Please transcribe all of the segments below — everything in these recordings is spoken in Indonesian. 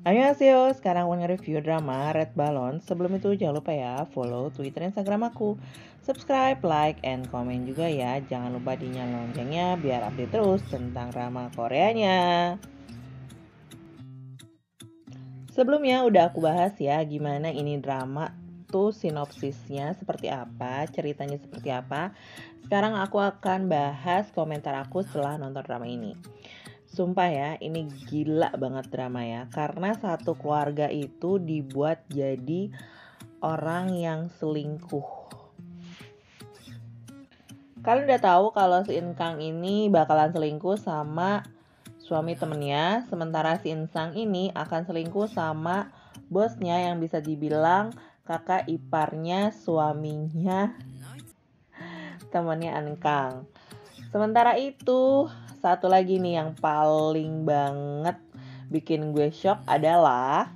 Annyeonghaseyo, sekarang mau nge-review drama Red Balloon. Sebelum itu jangan lupa ya follow Twitter dan Instagram aku. Subscribe, like, and comment juga ya. Jangan lupa dinyalain loncengnya biar update terus tentang drama Koreanya. Sebelumnya udah aku bahas ya gimana ini drama tuh sinopsisnya seperti apa, ceritanya seperti apa. Sekarang aku akan bahas komentar aku setelah nonton drama ini. Sumpah ya, ini gila banget drama ya. Karena satu keluarga itu dibuat jadi orang yang selingkuh. Kalian udah tahu kalau si Inkang ini bakalan selingkuh sama suami temennya. Sementara si Insang ini akan selingkuh sama bosnya yang bisa dibilang kakak iparnya suaminya temennya Enkang. Sementara itu, satu lagi nih yang paling banget bikin gue shock adalah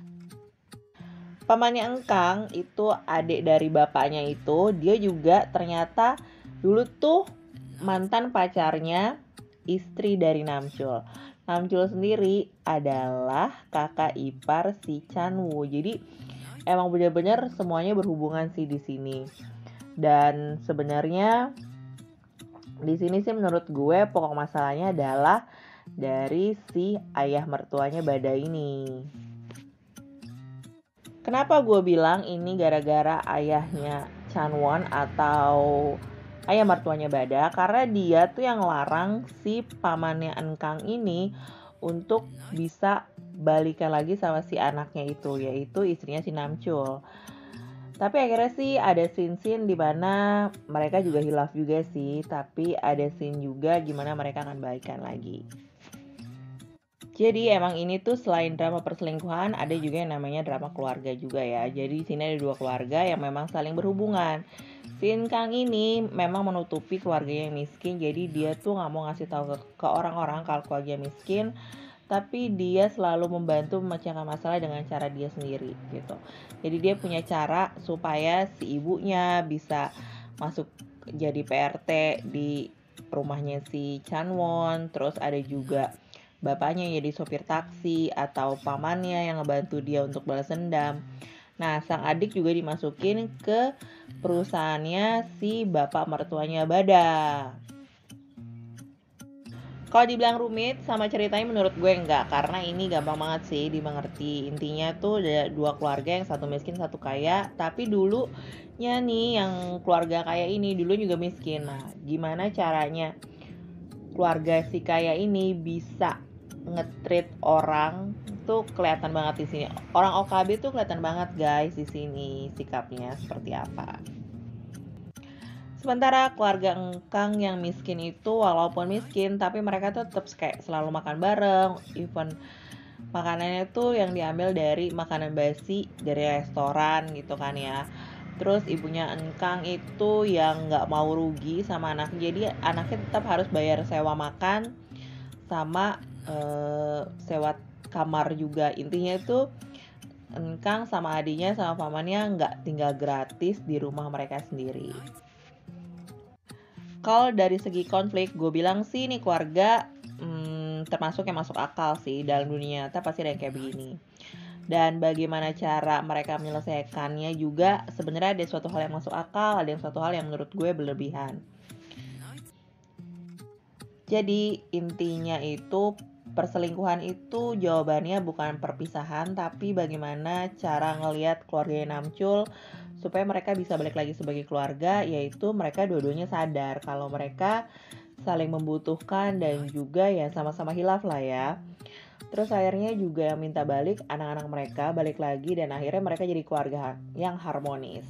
pamannya Engkang itu adik dari bapaknya itu, dia juga ternyata dulu tuh mantan pacarnya istri dari Namchul. Namchul sendiri adalah kakak ipar si Chanwoo. Jadi emang benar-benar semuanya berhubungan sih di sini. Dan sebenarnya di sini sih menurut gue pokok masalahnya adalah dari si ayah mertuanya Bada ini. Kenapa gue bilang ini gara-gara ayahnya Chanwon atau ayah mertuanya Bada? Karena dia tuh yang larang si pamannya Enkang ini untuk bisa balikan lagi sama si anaknya itu, yaitu istrinya si Namchul. Tapi akhirnya sih ada scene-scene di mana mereka juga hilaf juga sih, tapi ada scene juga gimana mereka akan baikan lagi. Jadi emang ini tuh selain drama perselingkuhan, ada juga yang namanya drama keluarga juga ya. Jadi di sini ada dua keluarga yang memang saling berhubungan. Si Kang ini memang menutupi keluarganya yang miskin, jadi dia tuh nggak mau ngasih tahu ke orang-orang kalau keluarga miskin, tapi dia selalu membantu memecahkan masalah dengan cara dia sendiri gitu. Jadi dia punya cara supaya si ibunya bisa masuk jadi PRT di rumahnya si Chanwon. Terus ada juga bapaknya jadi sopir taksi atau pamannya yang ngebantu dia untuk balas dendam. Nah, sang adik juga dimasukin ke perusahaannya si bapak mertuanya Bada. Kalau dibilang rumit sama ceritanya menurut gue enggak, karena ini gampang banget sih dimengerti. Intinya tuh ada dua keluarga, yang satu miskin satu kaya, tapi dulunya nih yang keluarga kaya ini dulu juga miskin. Nah, gimana caranya keluarga si kaya ini bisa nge-treat orang tuh kelihatan banget di sini. Orang OKB tuh kelihatan banget guys di sini sikapnya seperti apa. Sementara keluarga Engkang yang miskin itu walaupun miskin tapi mereka tuh tetap kayak selalu makan bareng, even makanannya tuh yang diambil dari makanan basi dari restoran gitu kan ya. Terus ibunya Engkang itu yang nggak mau rugi sama anaknya, jadi anaknya tetap harus bayar sewa makan sama sewa kamar juga. Intinya itu Engkang sama adiknya sama pamannya nggak tinggal gratis di rumah mereka sendiri. Kalau dari segi konflik, gue bilang sih nih keluarga termasuk yang masuk akal sih dalam dunia nyata, pasti ada yang kayak begini. Dan bagaimana cara mereka menyelesaikannya juga sebenarnya ada suatu hal yang masuk akal, ada yang suatu hal yang menurut gue berlebihan. Jadi intinya itu perselingkuhan itu jawabannya bukan perpisahan, tapi bagaimana cara ngelihat keluarga Namchul supaya mereka bisa balik lagi sebagai keluarga, yaitu mereka dua-duanya sadar kalau mereka saling membutuhkan dan juga ya sama-sama hilaf lah ya. Terus akhirnya juga minta balik anak-anak mereka balik lagi, dan akhirnya mereka jadi keluarga yang harmonis.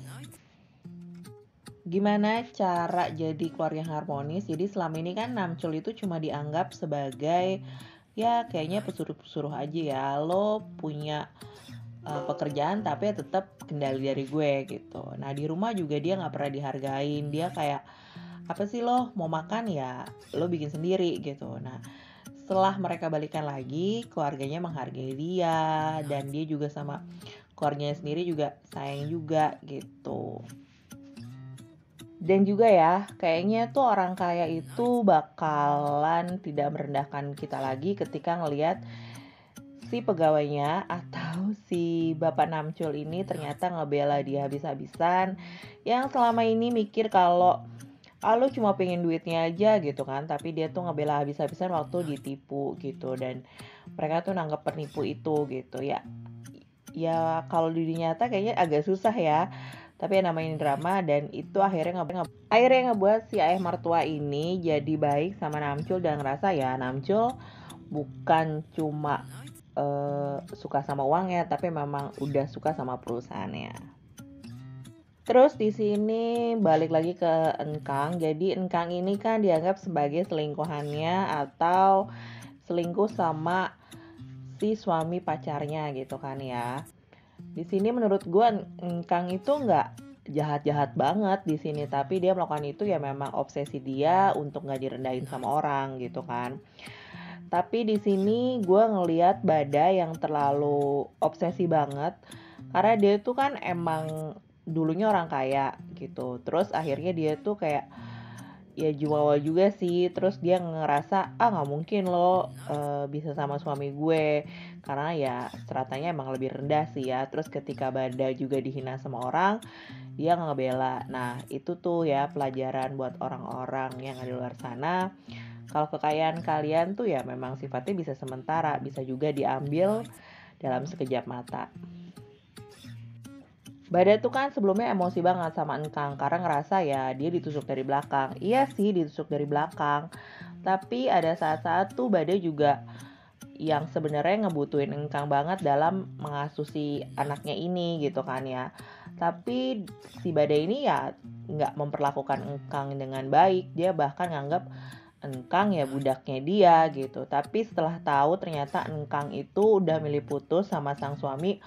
Gimana cara jadi keluarga yang harmonis? Jadi selama ini kan Namchul itu cuma dianggap sebagai ya kayaknya pesuruh-pesuruh aja ya. Lo punya pekerjaan tapi ya tetap kendali dari gue gitu. Nah di rumah juga dia nggak pernah dihargain. Dia kayak apa sih, lo mau makan ya lo bikin sendiri gitu. Nah setelah mereka balikan lagi, keluarganya menghargai dia, dan dia juga sama keluarganya sendiri juga sayang juga gitu. Dan juga ya, kayaknya tuh orang kaya itu bakalan tidak merendahkan kita lagi ketika ngelihat si pegawainya atau tahu si Bapak Namcul ini ternyata ngebela dia habis-habisan, yang selama ini mikir kalau lu cuma pengen duitnya aja gitu kan, tapi dia tuh ngebela habis-habisan waktu ditipu gitu, dan mereka tuh nanggep penipu itu gitu ya. Ya kalau di dunia nyata kayaknya agak susah ya, tapi yang namanya drama, dan itu akhirnya ngebuat si ayah mertua ini jadi baik sama Namcul dan ngerasa ya Namcul bukan cuma suka sama uangnya, tapi memang udah suka sama perusahaannya. Terus di sini balik lagi ke Engkang. Jadi Engkang ini kan dianggap sebagai selingkuhannya atau selingkuh sama si suami pacarnya gitu kan ya. Di sini menurut gue Engkang itu nggak jahat-jahat banget di sini, tapi dia melakukan itu ya memang obsesi dia untuk nggak direndahin sama orang gitu kan. Tapi di sini gue ngelihat Bada yang terlalu obsesi banget, karena dia tuh kan emang dulunya orang kaya gitu. Terus akhirnya dia tuh kayak ya jumawa juga sih. Terus dia ngerasa nggak mungkin lo bisa sama suami gue, karena ya stratanya emang lebih rendah sih ya. Terus ketika Bada juga dihina sama orang, dia nggak ngebela. Nah itu tuh ya pelajaran buat orang-orang yang ada di luar sana. Kalau kekayaan kalian tuh ya memang sifatnya bisa sementara, bisa juga diambil dalam sekejap mata. Bada tuh kan sebelumnya emosi banget sama Engkang karena ngerasa ya dia ditusuk dari belakang. Iya sih ditusuk dari belakang, tapi ada saat-saat tuh Bada juga yang sebenarnya ngebutuhin Engkang banget dalam mengasuh si anaknya ini gitu kan ya. Tapi si Bada ini ya nggak memperlakukan Engkang dengan baik. Dia bahkan nganggap Engkang ya budaknya dia gitu. Tapi setelah tahu ternyata Engkang itu udah milih putus sama sang suami,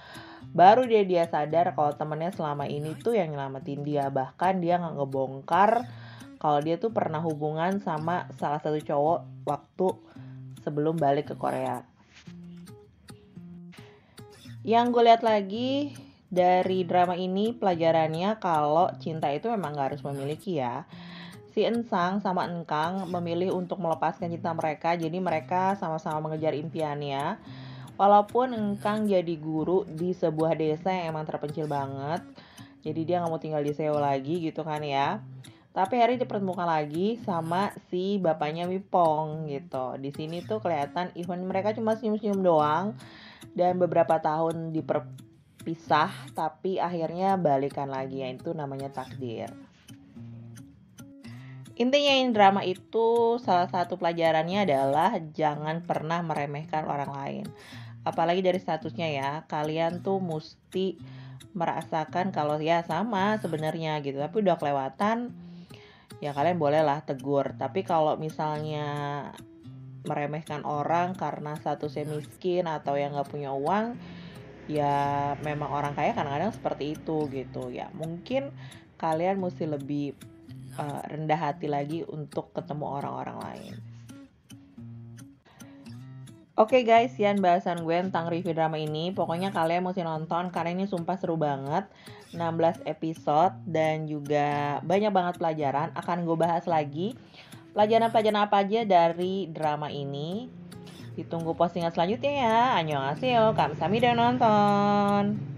baru dia sadar kalau temennya selama ini tuh yang nyelamatin dia. Bahkan dia nggak ngebongkar kalau dia tuh pernah hubungan sama salah satu cowok waktu sebelum balik ke Korea. Yang gue lihat lagi dari drama ini pelajarannya kalau cinta itu memang gak harus memiliki ya. Si Ensang sama Engkang memilih untuk melepaskan cinta mereka, jadi mereka sama-sama mengejar impiannya. Walaupun Engkang jadi guru di sebuah desa yang emang terpencil banget, jadi dia nggak mau tinggal di Seoul lagi gitu kan ya. Tapi hari dipertemukan lagi sama si bapaknya Wipong gitu. Di sini tuh kelihatan even mereka cuma senyum-senyum doang dan beberapa tahun diperpisah, tapi akhirnya balikan lagi, ya itu namanya takdir. Intinya ini drama itu salah satu pelajarannya adalah jangan pernah meremehkan orang lain. Apalagi dari statusnya ya, kalian tuh mesti merasakan kalau ya sama sebenarnya gitu. Tapi udah kelewatan, ya kalian bolehlah tegur. Tapi kalau misalnya meremehkan orang karena statusnya miskin atau yang gak punya uang, ya memang orang kaya kadang-kadang seperti itu gitu. Ya mungkin kalian mesti lebih rendah hati lagi untuk ketemu orang-orang lain. Oke guys, sekian bahasan gue tentang review drama ini. Pokoknya kalian mesti nonton karena ini sumpah seru banget. 16 episode dan juga banyak banget pelajaran. Akan gue bahas lagi pelajaran-pelajaran apa aja dari drama ini. Ditunggu postingan selanjutnya ya. Annyeonghaseyo, kamsahamnida nonton.